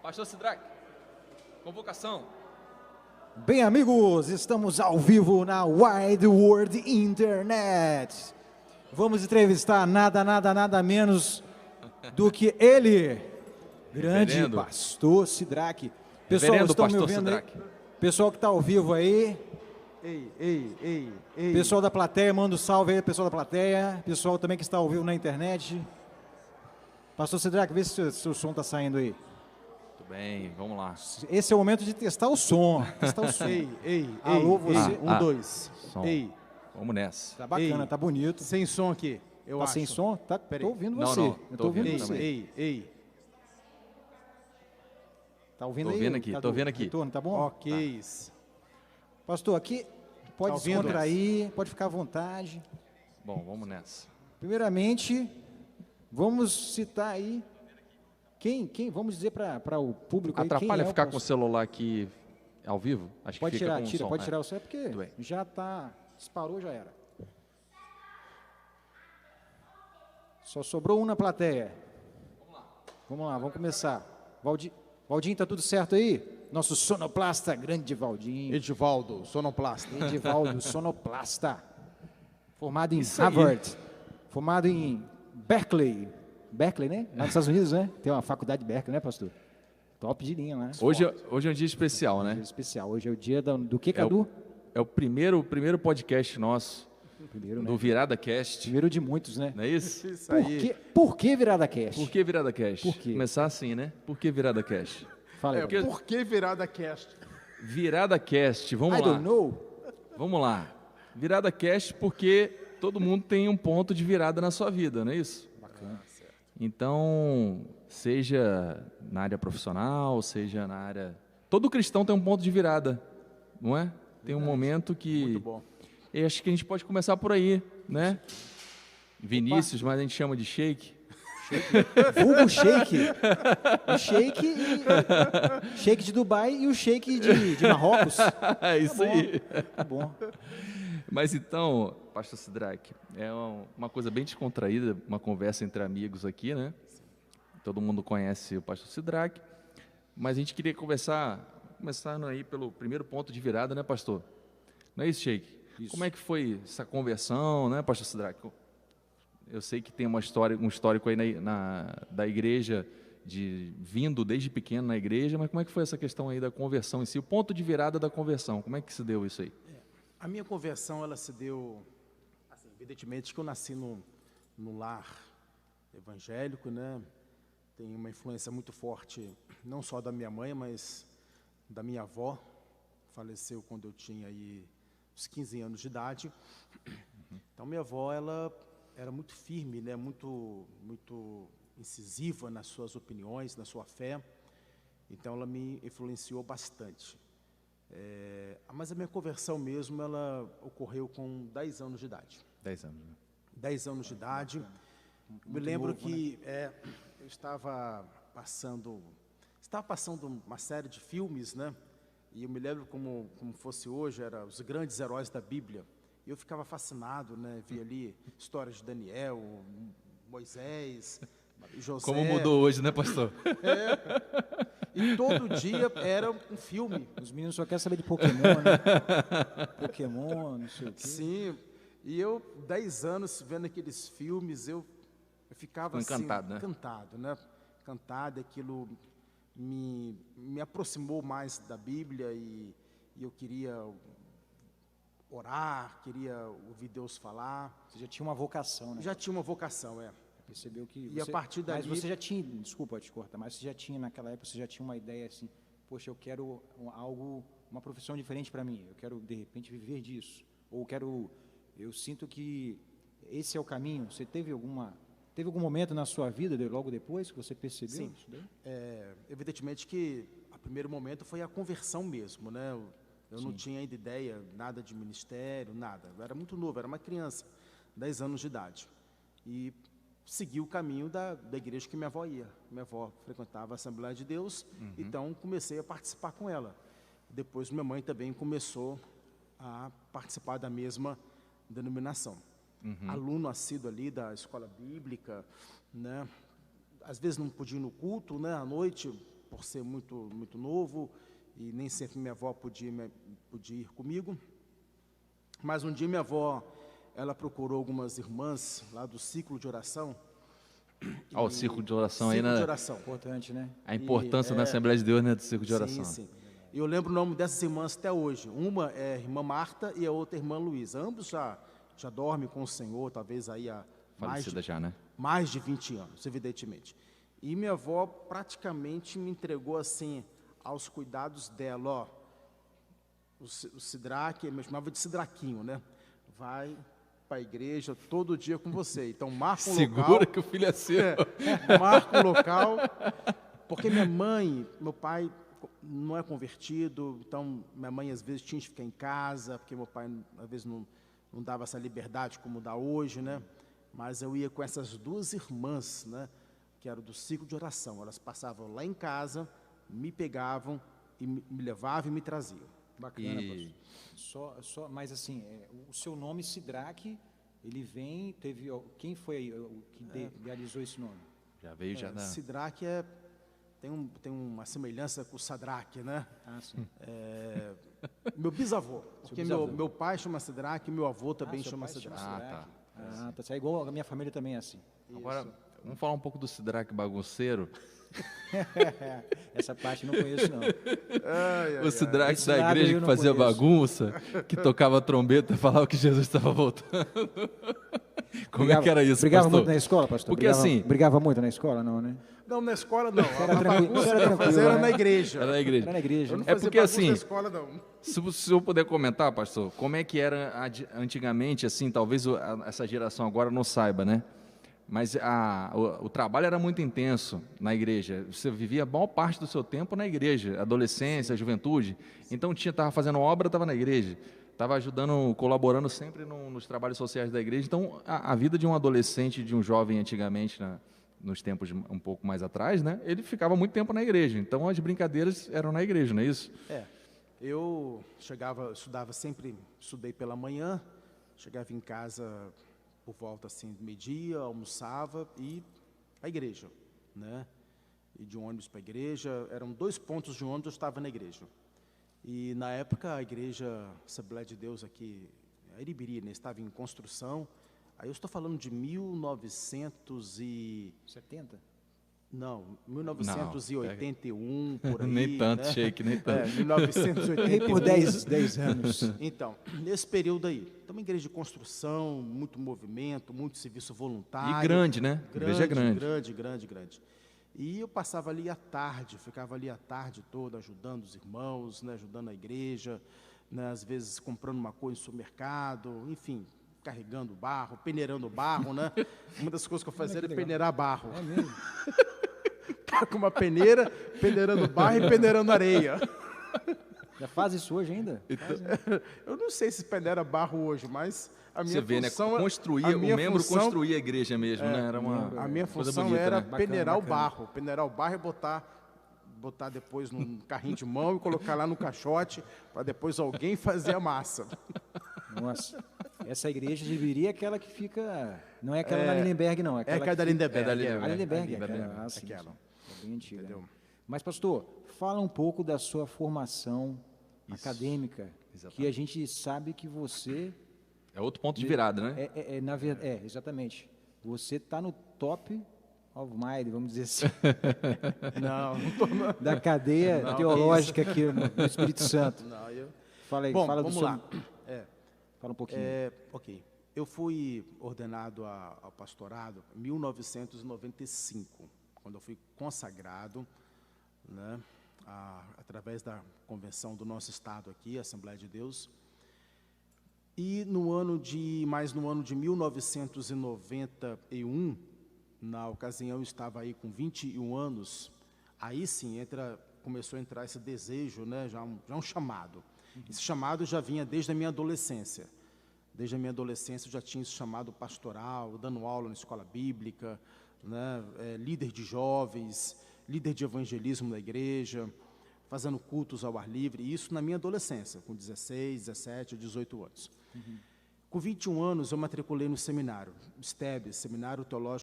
Pastor Sidraque, convocação. Bem, amigos, estamos ao vivo na Wide World Internet. Vamos entrevistar nada menos do que ele, grande Reverendo. Pastor Sidraque. Pessoal, Reverendo estão me Pastor ouvindo aí? Sidraque. Pessoal que está ao vivo aí, Ei. pessoal da plateia, manda um salve aí, pessoal da plateia, pessoal também que está ao vivo na internet. Pastor Sidraque, vê se o seu som está saindo aí. Muito bem, vamos lá. Esse é o momento de testar o som. Testar o som. Alô, você? Dois. Som. Ei, Vamos nessa. Tá bacana, Ei. tá bonito. sem som aqui, eu Tá acho. sem som? Tá, Peraí. tô ouvindo Não, você. não, Eu tô tô ouvindo ouvindo você. também. Ei. Tá ouvindo Tô aí? ouvindo aqui, Tá tô do ouvindo aqui. retorno, tá bom? Ok. Pastor, aqui pode Tá se ouvindo? contrair, pode ficar à vontade. Bom, vamos nessa. Primeiramente, vamos citar aí quem vamos dizer para o público aí, Atrapalha quem é ficar o com o celular aqui ao vivo? Acho Pode que fica tirar, com tira, som, pode é. tirar o som, porque Tudo bem. já tá, disparou, já era. Só sobrou um na plateia. Vamos começar. Valdinho, tá tudo certo aí? Nosso sonoplasta, grande Valdinho. Edivaldo, sonoplasta. Edivaldo, sonoplasta. Formado em Isso aí. Harvard. Formado em Berkeley. Berkeley, né? Lá nos Estados Unidos, né? Tem uma faculdade de Berkeley, né, pastor? Top de linha lá. Hoje é um dia especial, Dia né? especial. Hoje é o dia do que, É Cadu? É o primeiro podcast nosso, Primeiro, né? do Virada Cast. Primeiro de muitos, né? Não é isso? Isso Por que Virada Cast? Por que Virada Cast? Por quê? Começar assim, né? Por que Virada Cast? Fala aí. porque- Por que virada cast? Virada Cast, vamos I lá. don't know. Vamos lá. Virada Cast porque todo mundo tem um ponto de virada na sua vida, não é isso? Bacana. Então, seja na área profissional, seja na área... Todo cristão tem um ponto de virada, não é? Tem um momento que... Muito bom. Eu acho que a gente pode começar por aí, né? Vinícius, mas a gente chama de Shake. Vulgo shake. O shake de Dubai e o shake de Marrocos. É isso aí. Tá bom. Mas então, Pastor Sidraque, é uma coisa bem descontraída, uma conversa entre amigos aqui, né? Todo mundo conhece o Pastor Sidraque, mas a gente queria começando aí pelo primeiro ponto de virada, né, pastor? Não é isso, Sheik? Isso. Como é que foi essa conversão, né, Pastor Sidraque? Eu sei que tem um histórico aí da igreja, vindo desde pequeno na igreja, mas como é que foi essa questão aí da conversão em si? O ponto de virada da conversão, como é que se deu isso aí? A minha conversão, ela se deu, assim, evidentemente que eu nasci no lar evangélico, né? Tem uma influência muito forte, não só da minha mãe, mas da minha avó. Faleceu quando eu tinha aí uns 15 anos de idade. Então, minha avó, ela era muito firme, né? Muito incisiva nas suas opiniões, na sua fé. Então, ela me influenciou bastante. Mas a minha conversão mesmo, ela ocorreu com 10 anos de idade. 10 anos, né? 10 anos de idade. Me lembro que eu estava passando uma série de filmes, né? E eu me lembro como fosse hoje, eram os grandes heróis da Bíblia. E eu ficava fascinado, né? Via ali histórias de Daniel, Moisés, José. Como mudou hoje, né, pastor? E todo dia era um filme. Os meninos só querem saber de Pokémon, né? Pokémon, não sei o quê. Sim, e eu, 10 anos, vendo aqueles filmes, eu ficava Ficou encantado, né? encantado, né? Encantado, aquilo me aproximou mais da Bíblia e eu queria orar, queria ouvir Deus falar. Você já tinha uma vocação, né? Já tinha uma vocação, Percebeu que E a partir dali- Mas você já tinha, desculpa te cortar, mas você já tinha naquela época, você já tinha uma ideia assim, poxa, eu quero uma profissão diferente para mim, eu quero de repente viver disso, ou eu sinto que esse é o caminho. Você teve algum momento na sua vida, logo depois, que você percebeu Sim. isso daí? Evidentemente que o primeiro momento foi a conversão mesmo, né? Eu não tinha ainda ideia, nada de ministério, nada. Eu era muito novo, era uma criança, 10 anos de idade. E segui o caminho da igreja que minha avó ia. Minha avó frequentava a Assembleia de Deus, então comecei a participar com ela. Depois minha mãe também começou a participar da mesma denominação. Aluno assíduo ali da escola bíblica, né? Às vezes não podia ir no culto, né? À noite, por ser muito novo, e nem sempre minha avó podia ir comigo. Mas um dia minha avó, ela procurou algumas irmãs lá do ciclo de oração. Ó, o círculo de oração aí, Ciclo né? de oração. Importante, né? A importância na Assembleia de Deus, né, do círculo de oração. Sim, sim. E eu lembro o nome dessas irmãs até hoje. Uma é a irmã Marta e a outra irmã Luísa. Ambos já dormem com o Senhor, talvez aí há Falecida já, né? mais de 20 anos, evidentemente. E minha avó praticamente me entregou assim aos cuidados dela, ó. O Sidraque, eu chamava de Sidraquinho, né? Vai para a igreja todo dia com você. Então marca um local. Segura que o filho é seu. Marca um local, porque meu pai não é convertido, então minha mãe às vezes tinha que ficar em casa, porque meu pai às vezes não dava essa liberdade como dá hoje, né? Mas eu ia com essas duas irmãs, né? Que eram do ciclo de oração. Elas passavam lá em casa, me pegavam e me levavam e me traziam. Bacana, pastor. Mas assim, o seu nome Sidraque, ele vem, quem foi o que idealizou esse nome? Já veio, já dá. Sidraque tem uma semelhança com o Sadraque, né? Ah, sim. Meu bisavô, porque bisavô. meu pai chama Sidraque e meu avô também seu chama pai Sidraque. Ah, tá. Tá. É igual a minha família também é assim. Agora, vamos falar um pouco do Sidraque bagunceiro. Essa parte eu não conheço, não. O Sidraque Esse da lado igreja eu que não fazia conheço. bagunça, que tocava trombeta e falava que Jesus estava voltando. Como é que era isso, Brigava pastor? muito na escola, pastor? Porque assim... Brigava muito na escola, não, né? Não, na escola não. Era A bagunça era que eu tranquilo, fazia era né? na igreja. Era na igreja. Era na igreja. Eu não né? É fazia porque, bagunça assim, na escola, não. Se o senhor puder comentar, pastor, como é que era antigamente, assim, talvez essa geração agora não saiba, né? Mas o trabalho era muito intenso na igreja. Você vivia a maior parte do seu tempo na igreja, adolescência, juventude. Então estava fazendo obra, estava na igreja. Estava ajudando, colaborando sempre nos trabalhos sociais da igreja. Então a vida de um adolescente, de um jovem antigamente, nos tempos um pouco mais atrás, né? Ele ficava muito tempo na igreja. Então as brincadeiras eram na igreja, não é isso? Eu estudei pela manhã, chegava em casa por volta assim do meio-dia, almoçava e para a igreja, né? E de um ônibus para a igreja, eram 2 pontos de ônibus, eu estava na igreja. E na época a igreja Assembleia de Deus aqui, a Iribiri, né, estava em construção. Aí eu estou falando de 70? Não, 1981, por aí. Nem tanto, né? Sheik, nem tanto. 1981. Errei por 10 anos. Então, nesse período aí, uma igreja de construção, muito movimento, muito serviço voluntário. E grande, né? A igreja é grande. Grande. E eu passava ali à tarde, ficava ali a tarde toda ajudando os irmãos, né, ajudando a igreja, né, às vezes comprando uma coisa no supermercado, enfim, carregando barro, peneirando barro, né? Uma das coisas que eu fazia era peneirar barro. É mesmo? Com uma peneira, peneirando barro e peneirando areia. Já faz isso hoje ainda? Eu não sei se peneira barro hoje, mas a minha Você vê, né? função... Construía, o membro construía a igreja mesmo, né? Era uma A minha coisa função bonita, era né? peneirar Bacana. peneirar o barro e botar depois num carrinho de mão e colocar lá no caixote para depois alguém fazer a massa. Nossa. Essa igreja deveria aquela que fica... Não é aquela da Lindenberg, não. É aquela da Lindenberg. É da Lindenberg. A Lindenberg, É, aquela. Ah, sim, aquela. sim. É bem antiga. Entendeu? Né? Mas, pastor, fala um pouco da sua formação acadêmica, Exatamente. que a gente sabe que você... É outro ponto de virada, né? na verdade, exatamente. Você está no top of mind, vamos dizer assim, Não tô não. da cadeia teológica aqui no Espírito Santo. Não, Fala aí, Bom, fala do vamos seu... lá. Fala um pouquinho. Ok. Eu fui ordenado ao pastorado em 1995, quando eu fui consagrado, né, através da convenção do nosso estado aqui, a Assembleia de Deus. E no ano de 1991, na ocasião eu estava aí com 21 anos, aí sim começou a entrar esse desejo, né, já um chamado. Esse chamado já vinha desde a minha adolescência. Desde a minha adolescência eu já tinha esse chamado pastoral, dando aula na escola bíblica, né, líder de jovens, líder de evangelismo da igreja, fazendo cultos ao ar livre, e isso na minha adolescência, com 16, 17, 18 anos. Com 21 anos eu matriculei no seminário, STEB, Seminário Teológico